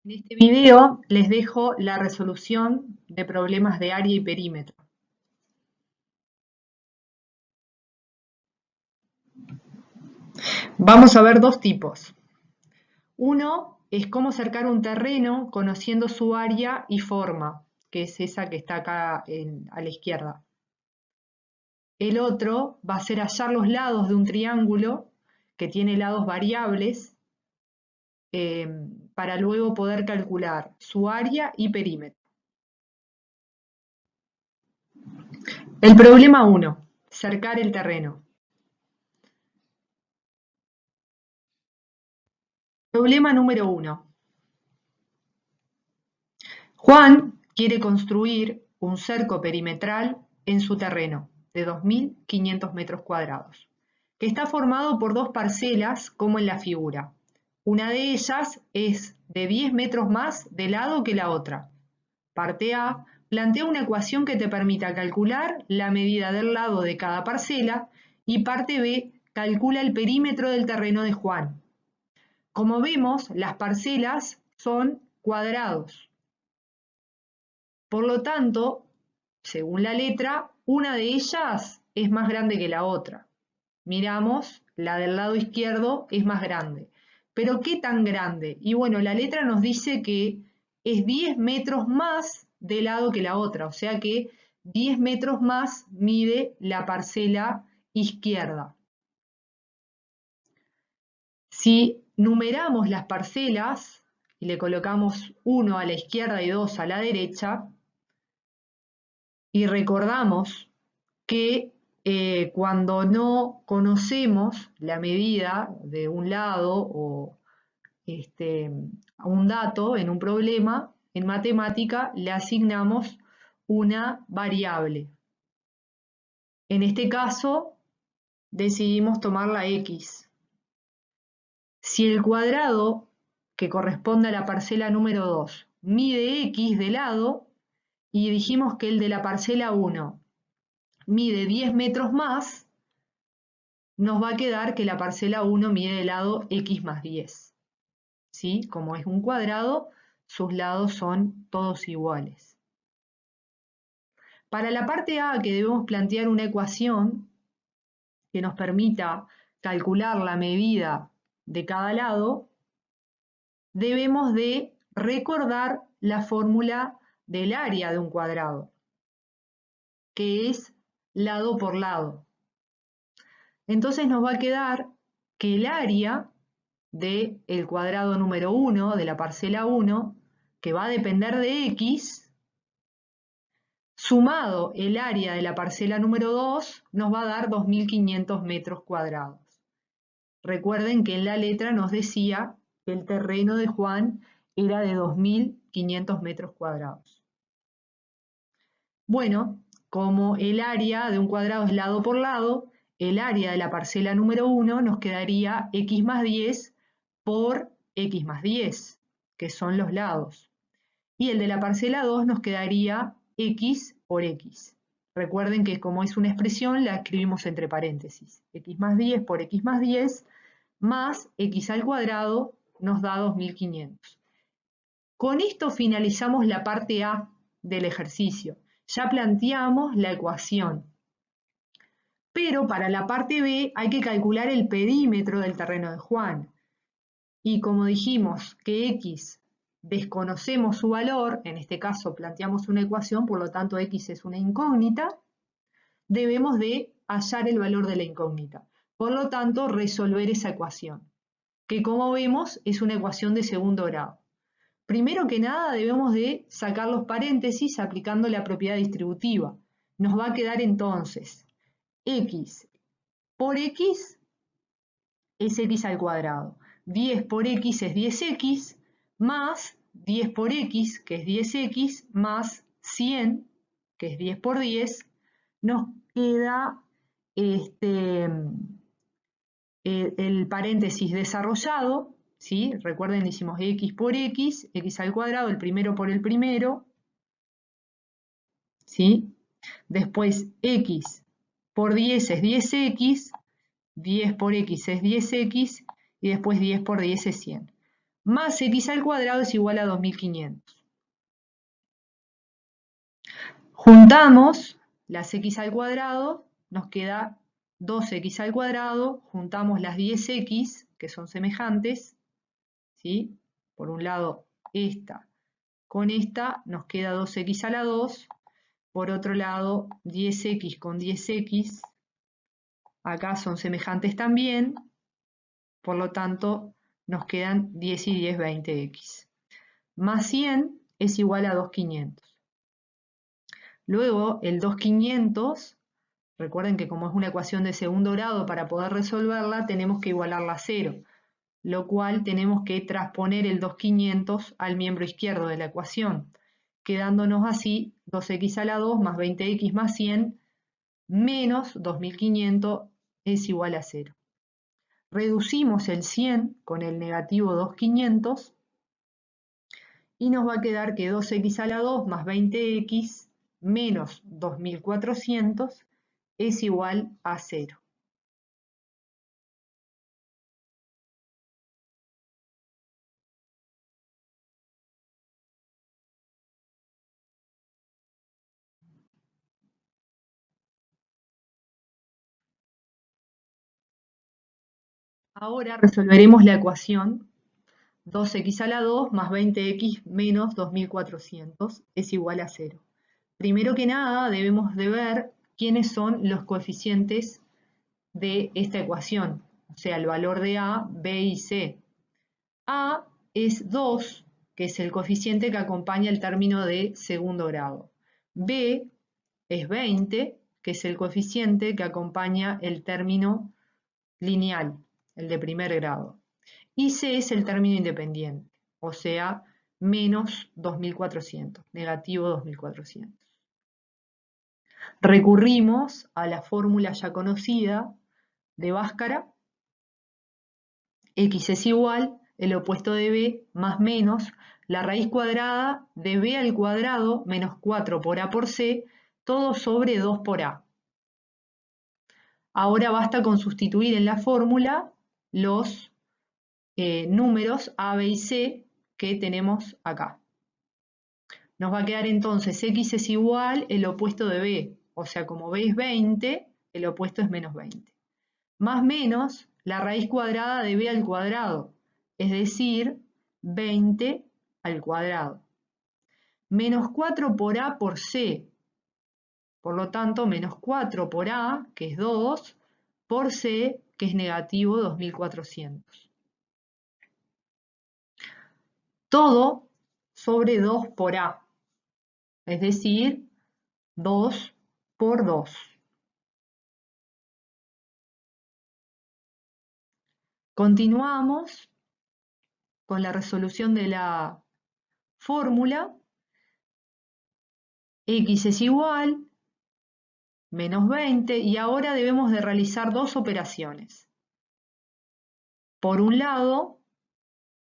En este video les dejo la resolución de problemas de área y perímetro. Vamos a ver dos tipos. Uno es cómo cercar un terreno conociendo su área y forma, que es esa que está acá a la izquierda. El otro va a ser hallar los lados de un triángulo que tiene lados variables para luego poder calcular su área y perímetro. El problema 1, cercar el terreno. Problema número 1. Juan quiere construir un cerco perimetral en su terreno de 2.500 metros cuadrados, que está formado por dos parcelas como en la figura. Una de ellas es de 10 metros más de lado que la otra. Parte A plantea una ecuación que te permita calcular la medida del lado de cada parcela y parte B calcula el perímetro del terreno de Juan. Como vemos, las parcelas son cuadrados. Por lo tanto, según la letra, una de ellas es más grande que la otra. Miramos, la del lado izquierdo es más grande. ¿Pero qué tan grande? Y bueno, la letra nos dice que es 10 metros más de lado que la otra, o sea que 10 metros más mide la parcela izquierda. Si numeramos las parcelas y le colocamos 1 a la izquierda y 2 a la derecha, y recordamos que cuando no conocemos la medida de un lado o un dato en un problema, en matemática le asignamos una variable. En este caso, decidimos tomar la x. Si el cuadrado que corresponde a la parcela número 2 mide x de lado, y dijimos que el de la parcela 1 mide 10 metros más, nos va a quedar que la parcela 1 mide de lado x más 10. ¿Sí? Como es un cuadrado, sus lados son todos iguales. Para la parte A, que debemos plantear una ecuación que nos permita calcular la medida de cada lado, debemos de recordar la fórmula del área de un cuadrado, que es lado por lado. Entonces nos va a quedar que el área del cuadrado número 1, de la parcela 1, que va a depender de x, sumado el área de la parcela número 2, nos va a dar 2.500 metros cuadrados. Recuerden que en la letra nos decía que el terreno de Juan era de 2.500 metros cuadrados. Bueno, como el área de un cuadrado es lado por lado, el área de la parcela número 1 nos quedaría x más 10 por x más 10, que son los lados. Y el de la parcela 2 nos quedaría x por x. Recuerden que como es una expresión, la escribimos entre paréntesis. X más 10 por x más 10 más x al cuadrado nos da 2.500. Con esto finalizamos la parte A del ejercicio. Ya planteamos la ecuación. Pero para la parte B hay que calcular el perímetro del terreno de Juan. Y como dijimos que x desconocemos su valor, en este caso planteamos una ecuación, por lo tanto x es una incógnita, debemos de hallar el valor de la incógnita. Por lo tanto, resolver esa ecuación, que como vemos es una ecuación de segundo grado. Primero que nada debemos de sacar los paréntesis aplicando la propiedad distributiva. Nos va a quedar entonces x por x es x al cuadrado. 10 por x es 10x, más 10 por x, que es 10x, más 100, que es 10 por 10, nos queda el paréntesis desarrollado, ¿sí? Recuerden, hicimos x por x, x al cuadrado, el primero por el primero, ¿sí? Después x por 10 es 10x, 10 por x es 10x, y después 10 por 10 es 100. más x al cuadrado es igual a 2500. Juntamos las x al cuadrado, nos queda 2x al cuadrado, juntamos las 10x, que son semejantes, ¿sí? Por un lado esta con esta, nos queda 2x a la 2, por otro lado 10x con 10x, acá son semejantes también, por lo tanto nos quedan 10 y 10, 20x. Más 100 es igual a 2500. Luego el 2500, recuerden que como es una ecuación de segundo grado, para poder resolverla tenemos que igualarla a 0, lo cual tenemos que transponer el 2500 al miembro izquierdo de la ecuación, quedándonos así 2x a la 2 más 20x más 100 menos 2500 es igual a 0. Reducimos el 100 con el negativo 2500 y nos va a quedar que 2x a la 2 más 20x menos 2400 es igual a 0. Ahora resolveremos la ecuación 2x a la 2 más 20x menos 2400 es igual a 0. Primero que nada debemos de ver quiénes son los coeficientes de esta ecuación, o sea, el valor de A, B y C. A es 2, que es el coeficiente que acompaña el término de segundo grado. B es 20, que es el coeficiente que acompaña el término lineal, el de primer grado. Y C es el término independiente, o sea, menos 2400, negativo 2400. Recurrimos a la fórmula ya conocida de Bhaskara. X es igual, el opuesto de b más menos la raíz cuadrada de b al cuadrado menos 4 por a por c, todo sobre 2 por a. Ahora basta con sustituir en la fórmula los números a, b y c que tenemos acá. Nos va a quedar entonces x es igual el opuesto de b, o sea, como b es 20, el opuesto es menos 20. Más menos la raíz cuadrada de b al cuadrado, es decir, 20 al cuadrado. Menos 4 por a por c, por lo tanto, menos 4 por a, que es 2, por c, que es negativo 2400. Todo sobre 2 por a, es decir, 2 por 2. Continuamos con la resolución de la fórmula. X es igual, menos 20, y ahora debemos de realizar dos operaciones. Por un lado,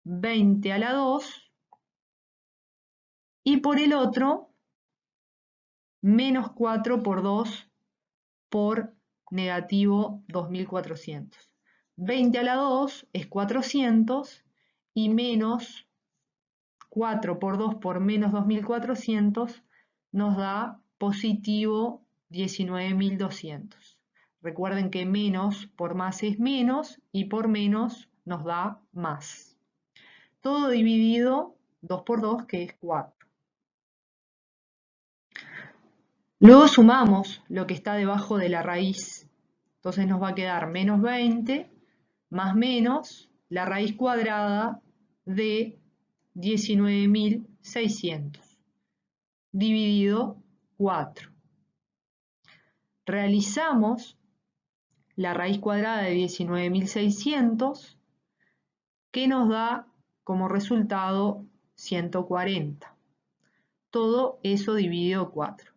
20 a la 2, y por el otro, menos 4 por 2 por negativo 2400. 20 a la 2 es 400 y menos 4 por 2 por menos 2400 nos da positivo 19.200. Recuerden que menos por más es menos y por menos nos da más. Todo dividido 2 por 2, que es 4. Luego sumamos lo que está debajo de la raíz. Entonces nos va a quedar menos 20 más menos la raíz cuadrada de 19.600 dividido 4. Realizamos la raíz cuadrada de 19.600, que nos da como resultado 140. Todo eso dividido 4.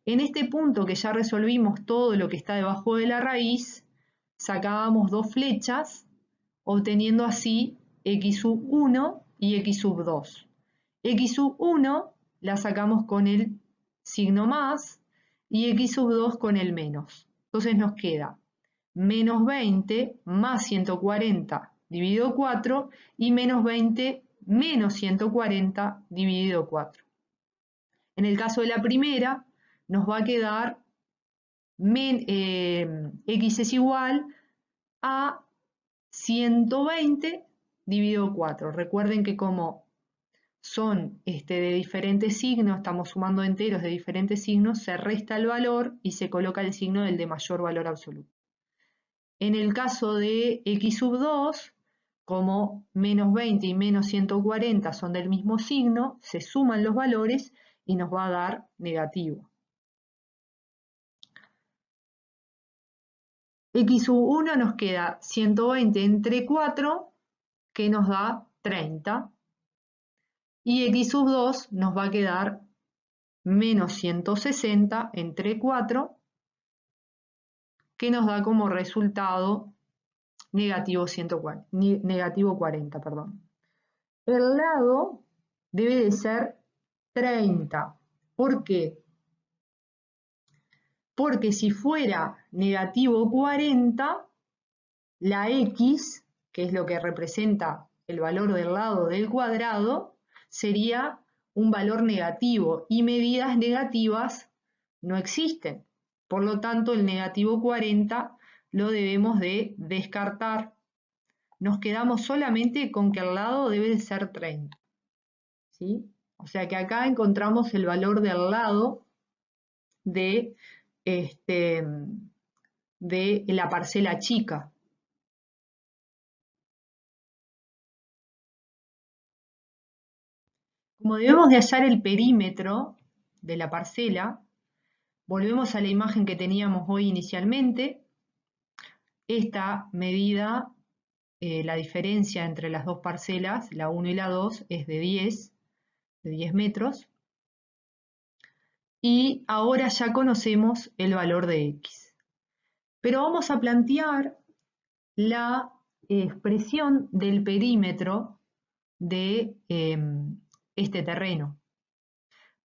En este punto que ya resolvimos todo lo que está debajo de la raíz, sacábamos dos flechas, obteniendo así x sub 1 y x sub 2. X sub 1 la sacamos con el signo más y x sub 2 con el menos. Entonces nos queda menos 20 más 140 dividido 4 y menos 20 menos 140 dividido 4. En el caso de la primera, nos va a quedar x es igual a 120 dividido 4. Recuerden que como son de diferentes signos, estamos sumando enteros de diferentes signos, se resta el valor y se coloca el signo del de mayor valor absoluto. En el caso de x sub 2, como menos 20 y menos 140 son del mismo signo, se suman los valores y nos va a dar negativo. X sub 1 nos queda 120 entre 4, que nos da 30. Y x sub 2 nos va a quedar menos 160 entre 4, que nos da como resultado negativo 40. Perdón. El lado debe de ser 30. ¿Por qué? Porque si fuera negativo 40, la x, que es lo que representa el valor del lado del cuadrado, sería un valor negativo y medidas negativas no existen. Por lo tanto, el negativo 40 lo debemos de descartar. Nos quedamos solamente con que el lado debe de ser 30. ¿Sí? O sea que acá encontramos el valor del lado de la parcela chica. Como debemos de hallar el perímetro de la parcela, volvemos a la imagen que teníamos hoy inicialmente. Esta medida, la diferencia entre las dos parcelas, la 1 y la 2, es de 10 metros. Y ahora ya conocemos el valor de x. Pero vamos a plantear la expresión del perímetro de este terreno.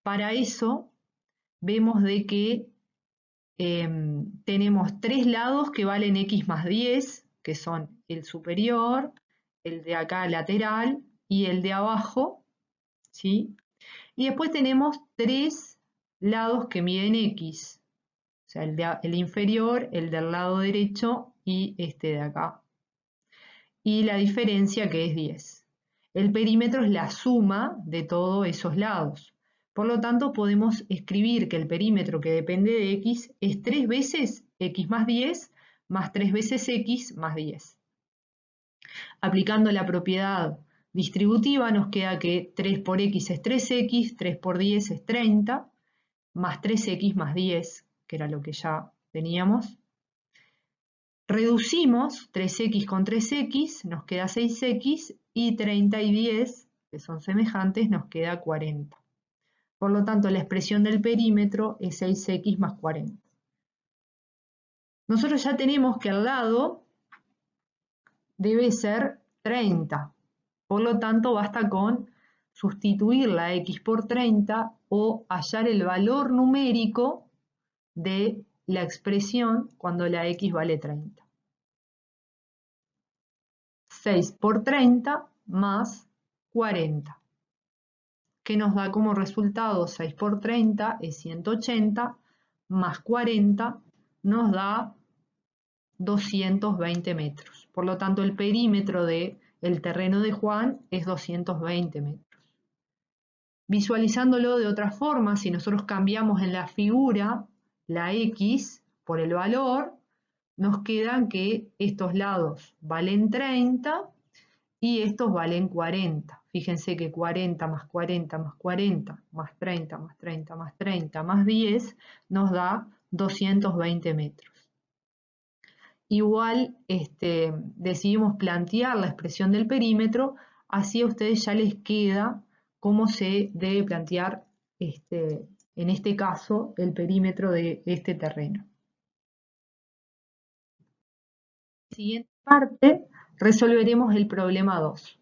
Para eso vemos de que tenemos tres lados que valen x más 10, que son el superior, el de acá lateral y el de abajo, ¿sí? Y después tenemos tres lados que miden x, o sea, el inferior, el del lado derecho y este de acá. Y la diferencia que es 10. El perímetro es la suma de todos esos lados. Por lo tanto, podemos escribir que el perímetro que depende de x es 3 veces x más 10 más 3 veces x más 10. Aplicando la propiedad distributiva nos queda que 3 por x es 3x, 3 por 10 es 30, más 3x más 10, que era lo que ya teníamos. Reducimos 3x con 3x, nos queda 6x, y 30 y 10, que son semejantes, nos queda 40. Por lo tanto, la expresión del perímetro es 6x más 40. Nosotros ya tenemos que al lado debe ser 30. Por lo tanto, basta con sustituir la x por 30 o hallar el valor numérico de la expresión cuando la x vale 30. 6 por 30 más 40. Que nos da como resultado 6 por 30 es 180, más 40 nos da 220 metros. Por lo tanto, el perímetro del terreno de Juan es 220 metros. Visualizándolo de otra forma, si nosotros cambiamos en la figura la x por el valor, nos quedan que estos lados valen 30 y estos valen 40. Fíjense que 40 más 40 más 40 más 30 más 30 más 30 más 10 nos da 220 metros. Igual decidimos plantear la expresión del perímetro, así a ustedes ya les queda cómo se debe plantear en este caso el perímetro de este terreno. En la siguiente parte resolveremos el problema 2.